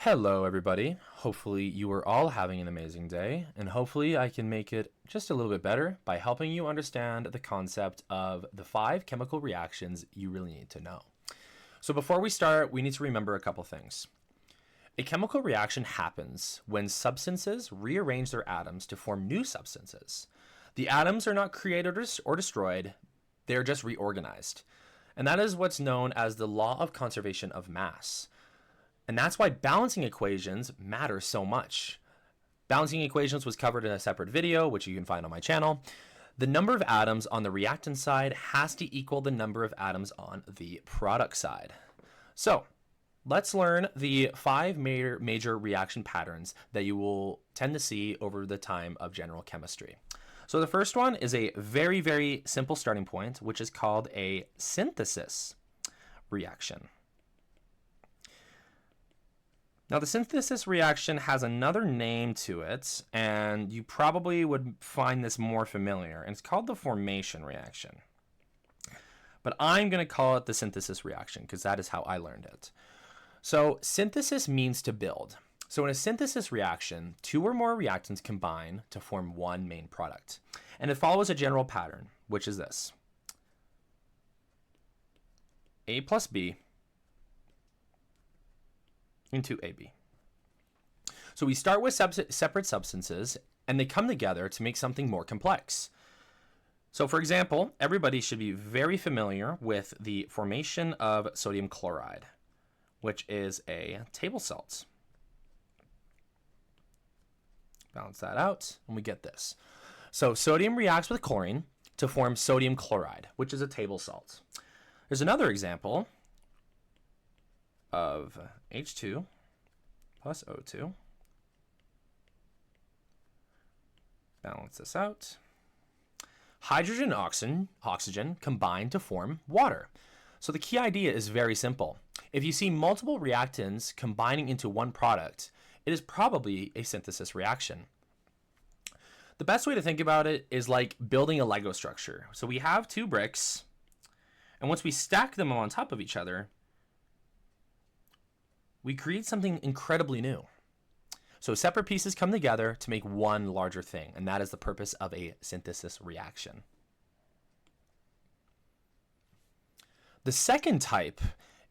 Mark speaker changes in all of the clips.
Speaker 1: Hello, everybody. Hopefully, you are all having an amazing day, and hopefully, I can make it just a little bit better by helping you understand the concept of the 5 chemical reactions you really need to know. So, before we start, we need to remember a couple things. A chemical reaction happens when substances rearrange their atoms to form new substances. The atoms are not created or destroyed, they are just reorganized. And that is what's known as the law of conservation of mass. And that's why balancing equations matter so much. Balancing equations was covered in a separate video, which you can find on my channel. The number of atoms on the reactant side has to equal the number of atoms on the product side. So let's learn the 5 major reaction patterns that you will tend to see over the time of general chemistry. So the first one is a very, very simple starting point, which is called a synthesis reaction. Now, the synthesis reaction has another name to it, and you probably would find this more familiar, and it's called the formation reaction. But I'm going to call it the synthesis reaction because that is how I learned it. So, synthesis means to build. So, in a synthesis reaction, 2 or more reactants combine to form one main product. And it follows a general pattern, which is this: A plus B into AB. So we start with separate substances, and they come together to make something more complex. So for example, everybody should be very familiar with the formation of sodium chloride, which is a table salt. Balance that out, and we get this. So sodium reacts with chlorine to form sodium chloride, which is a table salt. There's another example of H2 plus O2. Balance this out. Hydrogen and oxygen combine to form water. So the key idea is very simple. If you see multiple reactants combining into one product, it is probably a synthesis reaction. The best way to think about it is like building a Lego structure. So we have 2 bricks, and once we stack them on top of each other, we create something incredibly new. So separate pieces come together to make one larger thing, and that is the purpose of a synthesis reaction. The second type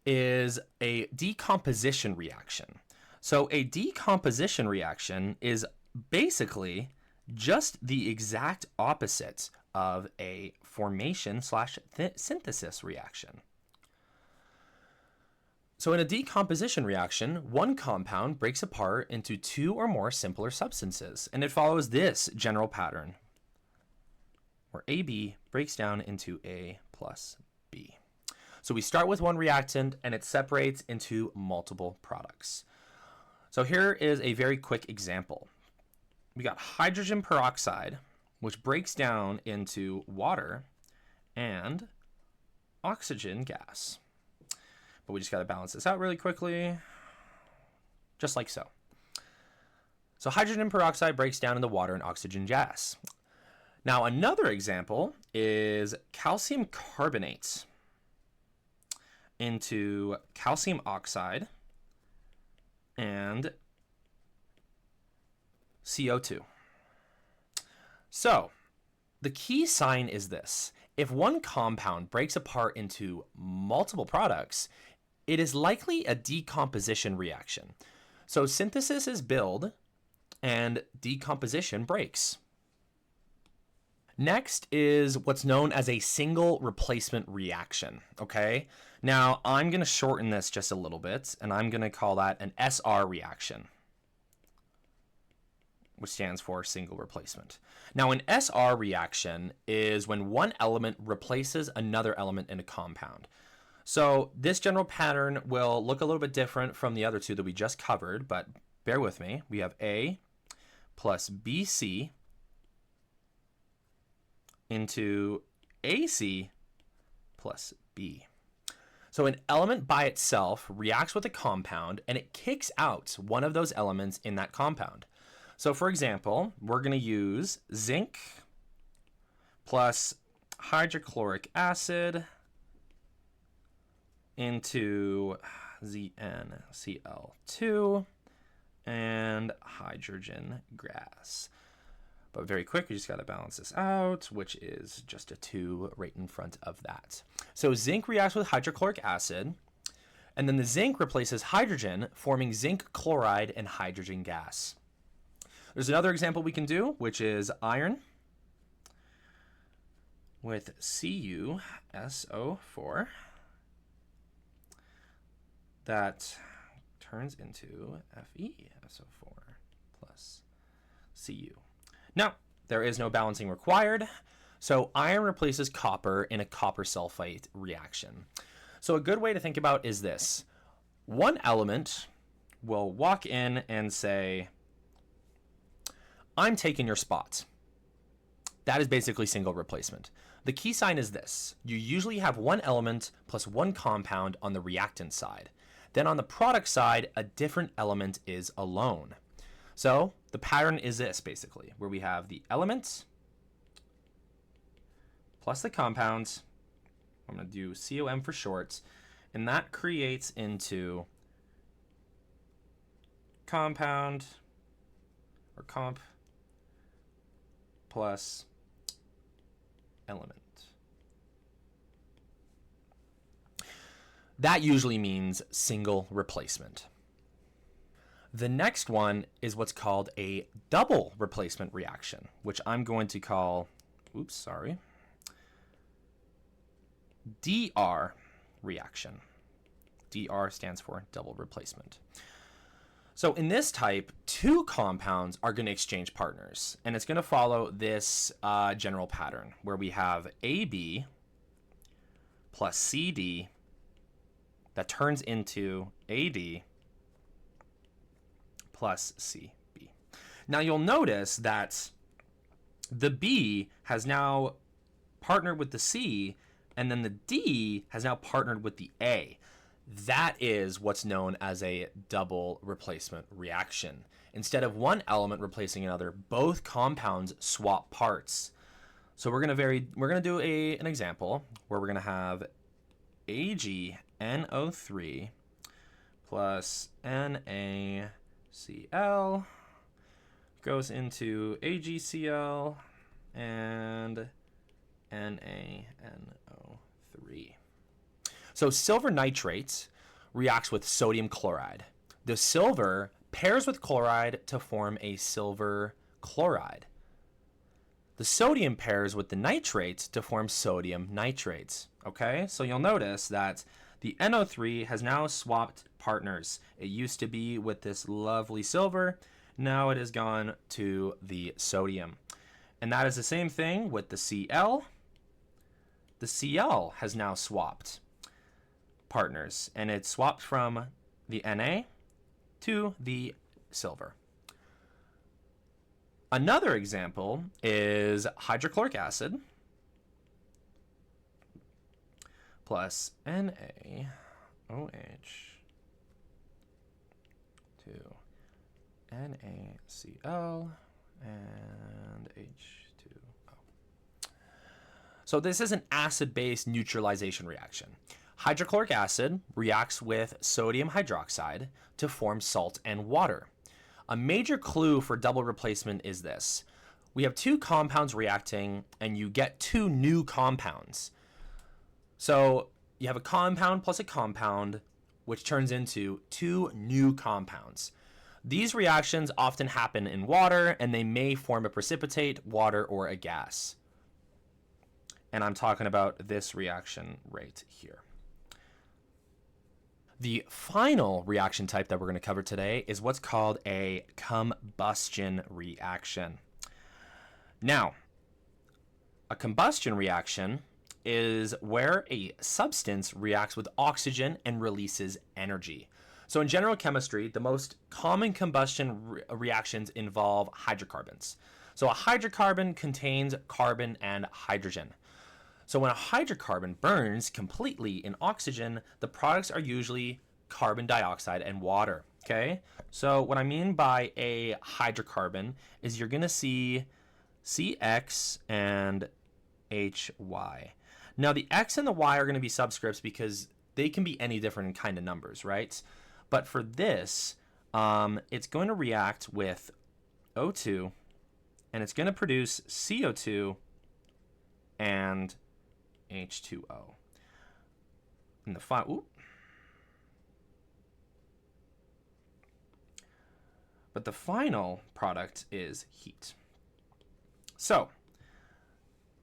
Speaker 1: is a decomposition reaction. So a decomposition reaction is basically just the exact opposite of a formation/synthesis reaction. So in a decomposition reaction, one compound breaks apart into 2 or more simpler substances, and it follows this general pattern, where AB breaks down into A plus B. So we start with one reactant, and it separates into multiple products. So here is a very quick example. We got hydrogen peroxide, which breaks down into water and oxygen gas. But we just got to balance this out really quickly, just like so. So hydrogen peroxide breaks down into water and oxygen gas. Now another example is calcium carbonate into calcium oxide and CO2. So the key sign is this: if one compound breaks apart into multiple products, it is likely a decomposition reaction. So synthesis is build and decomposition breaks. Next is what's known as a single replacement reaction, okay? Now I'm gonna shorten this just a little bit, and I'm gonna call that an SR reaction, which stands for single replacement. Now an SR reaction is when one element replaces another element in a compound. So this general pattern will look a little bit different from the other 2 that we just covered, but bear with me. We have A plus BC into AC plus B. So an element by itself reacts with a compound, and it kicks out one of those elements in that compound. So for example, we're going to use zinc plus hydrochloric acid into ZnCl2 and hydrogen gas. But very quick, we just got to balance this out, which is just a 2 right in front of that. So zinc reacts with hydrochloric acid, and then the zinc replaces hydrogen, forming zinc chloride and hydrogen gas. There's another example we can do, which is iron with CuSO4 that turns into FeSO4 plus Cu. Now, there is no balancing required, so iron replaces copper in a copper sulfite reaction. So a good way to think about is this. One element will walk in and say, I'm taking your spot. That is basically single replacement. The key sign is this. You usually have one element plus one compound on the reactant side. Then on the product side, a different element is alone. So the pattern is this, basically, where we have the elements plus the compounds. I'm going to do COM for short, and that creates into compound or comp plus element. That usually means single replacement. The next one is what's called a double replacement reaction, which I'm going to call, DR reaction. DR stands for double replacement. So in this type, two compounds are going to exchange partners, and it's going to follow this general pattern where we have AB plus CD that turns into AD plus CB. Now you'll notice that the B has now partnered with the C, and then the D has now partnered with the A. That is what's known as a double replacement reaction. Instead of one element replacing another, both compounds swap parts. So we're going to do an example where we're going to have AgNO3 plus NaCl goes into AgCl and NaNO3. So silver nitrate reacts with sodium chloride. The silver pairs with chloride to form a silver chloride. The sodium pairs with the nitrates to form sodium nitrates. Okay, so you'll notice that the NO3 has now swapped partners. It used to be with this lovely silver. Now it has gone to the sodium. And that is the same thing with the Cl. The Cl has now swapped partners, and it swapped from the Na to the silver. Another example is hydrochloric acid plus NaOH to NaCl and H2O. So this is an acid-base neutralization reaction. Hydrochloric acid reacts with sodium hydroxide to form salt and water. A major clue for double replacement is this. We have two compounds reacting, and you get two new compounds. So you have a compound plus a compound, which turns into two new compounds. These reactions often happen in water, and they may form a precipitate, water, or a gas. And I'm talking about this reaction right here. The final reaction type that we're going to cover today is what's called a combustion reaction. Now, a combustion reaction is where a substance reacts with oxygen and releases energy. So in general chemistry, the most common combustion reactions involve hydrocarbons. So a hydrocarbon contains carbon and hydrogen. So when a hydrocarbon burns completely in oxygen, the products are usually carbon dioxide and water, okay? So what I mean by a hydrocarbon is you're going to see CX and HY. Now the X and the Y are going to be subscripts because they can be any different kind of numbers, right? But for this, it's going to react with O2, and it's going to produce CO2 and H2O. And the but the final product is heat. So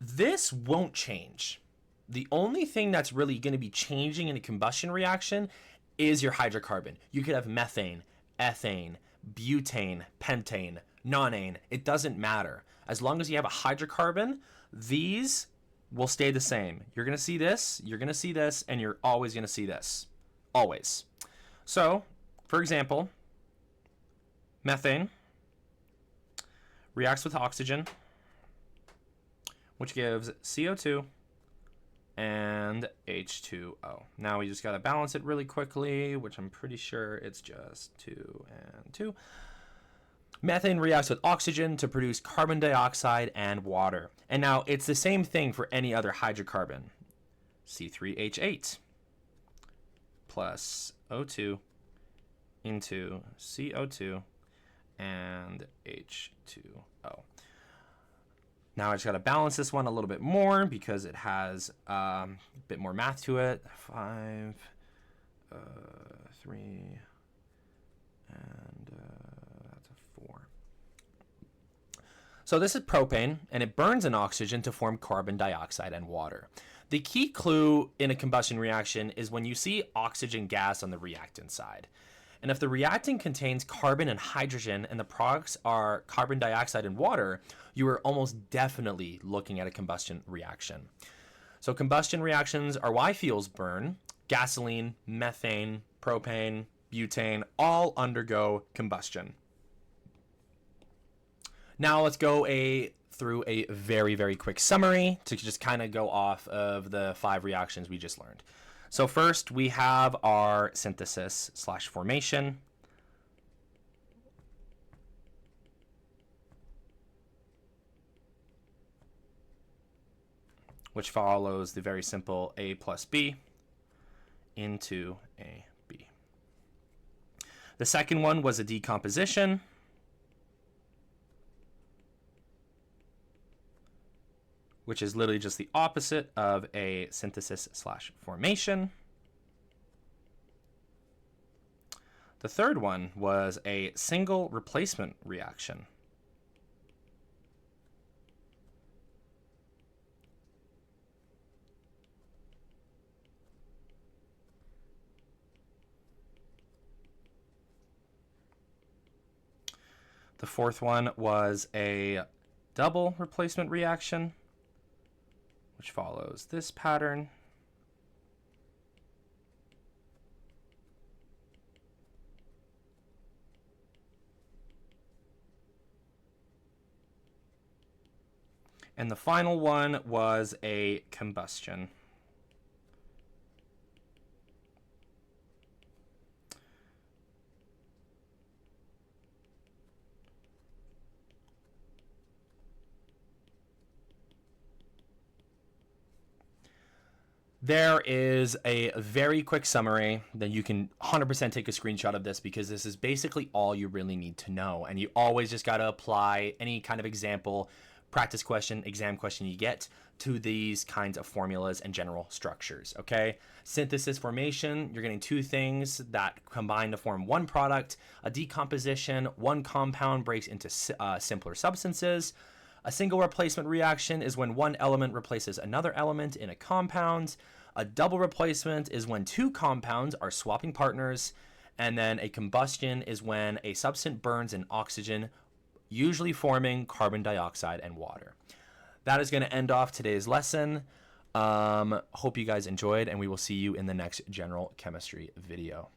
Speaker 1: this won't change. The only thing that's really going to be changing in a combustion reaction is your hydrocarbon. You could have methane, ethane, butane, pentane, nonane. It doesn't matter. As long as you have a hydrocarbon, these will stay the same. You're going to see this, you're going to see this, and you're always going to see this. Always. So, for example, methane reacts with oxygen, which gives CO2 and H2O. Now we just got to balance it really quickly, which I'm pretty sure it's just 2 and 2. Methane reacts with oxygen to produce carbon dioxide and water. And now it's the same thing for any other hydrocarbon. C3H8 plus O2 into CO2 and H2O. Now I just got to balance this one a little bit more because it has a bit more math to it. 5, 3, and that's a 4. So this is propane, and it burns in oxygen to form carbon dioxide and water. The key clue in a combustion reaction is when you see oxygen gas on the reactant side. And if the reactant contains carbon and hydrogen and the products are carbon dioxide and water, you are almost definitely looking at a combustion reaction. So combustion reactions are why fuels burn. Gasoline, methane, propane, butane, all undergo combustion. Now let's go through a very, very quick summary to just kind of go off of the 5 reactions we just learned. So first we have our synthesis/formation. Which follows the very simple A plus B into AB. The second one was a decomposition. Which is literally just the opposite of a synthesis/formation. The third one was a single replacement reaction. The fourth one was a double replacement reaction, which follows this pattern. And the final one was a combustion. There is a very quick summary that you can 100% take a screenshot of this because this is basically all you really need to know. And you always just got to apply any kind of example, practice question, exam question you get to these kinds of formulas and general structures, okay? Synthesis formation, you're getting 2 things that combine to form one product. A decomposition, one compound breaks into simpler substances. A single replacement reaction is when one element replaces another element in a compound. A double replacement is when 2 compounds are swapping partners. And then a combustion is when a substance burns in oxygen, usually forming carbon dioxide and water. That is going to end off today's lesson. Hope you guys enjoyed, and we will see you in the next general chemistry video.